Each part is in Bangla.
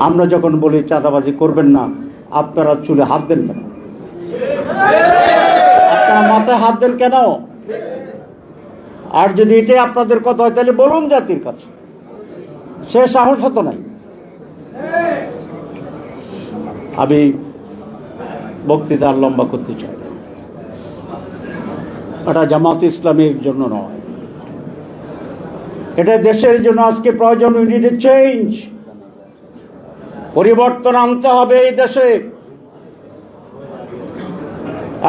আমরা যখন বলি চাঁদাবাজি করবেন না, আপনারা চুলে হাত দেন কেন? আপনারা মাথায় হাত দেন কেন? আর যদি এটাই আপনাদের কথা হয় তাহলে বলুন জাতির কাছে, সে সাহস হতো নাই। আমি বক্তৃতা লম্বা করতে চাই, এটা জামাত ইসলামের জন্য নয়, এটা দেশের জন্য আজকে প্রয়োজন। উই নিড এ চেঞ্জ, পরিবর্তন আনতে হবে এই দেশে,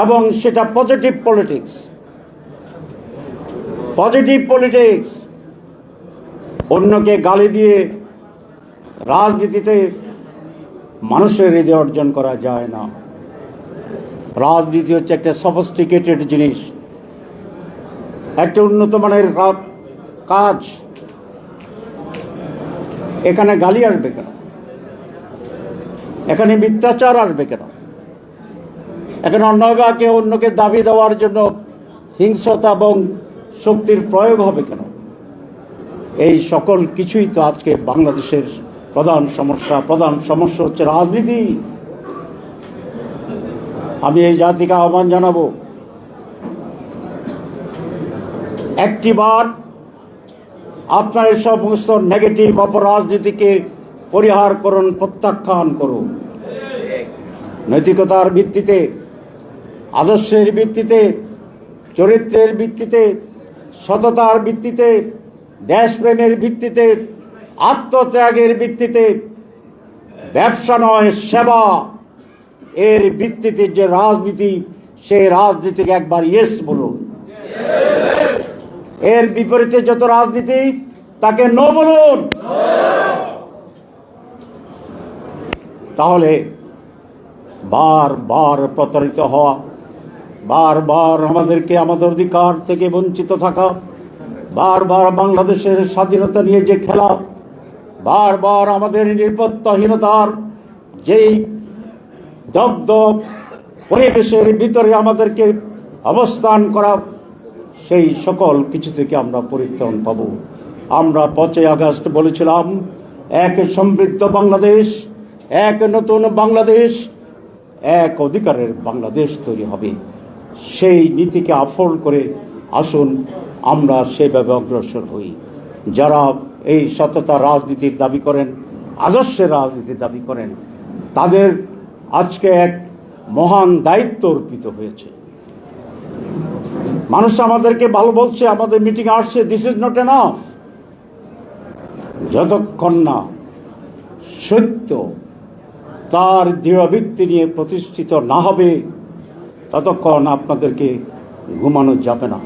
এবং সেটা পজিটিভ পলিটিক্স। পজিটিভ পলিটিক্স, অন্যকে গালি দিয়ে রাজনীতিতে মানুষের হৃদয় অর্জন করা যায় না। রাজনীতি হচ্ছে একটা সফিস্টিকেটেড জিনিস, একটা উন্নত মানের কাজ। এখানে গালি আসবে কেন? এখানে মিথ্যাচার আসবে কেন? এখানে অন্যকে দাবি দেওয়ার জন্য হিংস্রতা এবং শক্তির প্রয়োগ হবে কেন? এই সকল কিছুই তো আজকে বাংলাদেশের প্রধান সমস্যা হচ্ছে রাজনীতি। আমি এই জাতিকে আহ্বান জানাবো, একটিবার আপনার এই সমস্ত নেগেটিভ অপরাজনীতিকে পরিহার করুন, প্রত্যাখ্যান করুন। নৈতিকতার ভিত্তিতে, আদর্শের ভিত্তিতে, চরিত্রের ভিত্তিতে, সততার ভিত্তিতে, দেশপ্রেমের ভিত্তিতে, আত্মত্যাগের ভিত্তিতে, ব্যবসা নয় সেবা এর ভিত্তিতে যে রাজনীতি, সেই রাজনীতিকে একবার ইয়েস বলুন। এর বিপরীতে যত রাজনীতি তাকে নো বলুন। তাহলে বারবার প্রতারিত হওয়া, বারবার আমাদেরকে আমাদের অধিকার থেকে বঞ্চিত থাকা, বারবার বাংলাদেশের স্বাধীনতা নিয়ে যে খেলা, বারবার আমাদের নিরাপত্তাহীনতার যেই দগ্ধ পরিবেশের ভিতরে আমাদেরকে অবস্থান করা, সেই সকল কিছু থেকে আমরা পরিত্রাণ পাব। আমরা 5 আগস্ট বলেছিলাম, এক সমৃদ্ধ বাংলাদেশ, এক নতুন বাংলাদেশ, এক অধিকারের বাংলাদেশ তৈরি হবে। সেই নীতিকে আফল করে আসুন আমরা সেভাবে অগ্রসর হই। যারা এই সততা রাজনীতির দাবি করেন, আদর্শের রাজনীতির দাবি করেন, তাদের আজকে এক মহান দায়িত্ব অর্পিত হয়েছে। মানুষ আমাদেরকে ভালো বলছে, আমাদের মিটিং আসছে, দিস ইজ নট এনাফ। যতক্ষণ না সত্য তার দৃঢ় ভিত্তি নিয়ে প্রতিষ্ঠিত না হবে, ততক্ষণ আপনাদেরকে ঘুমানো যাবে না।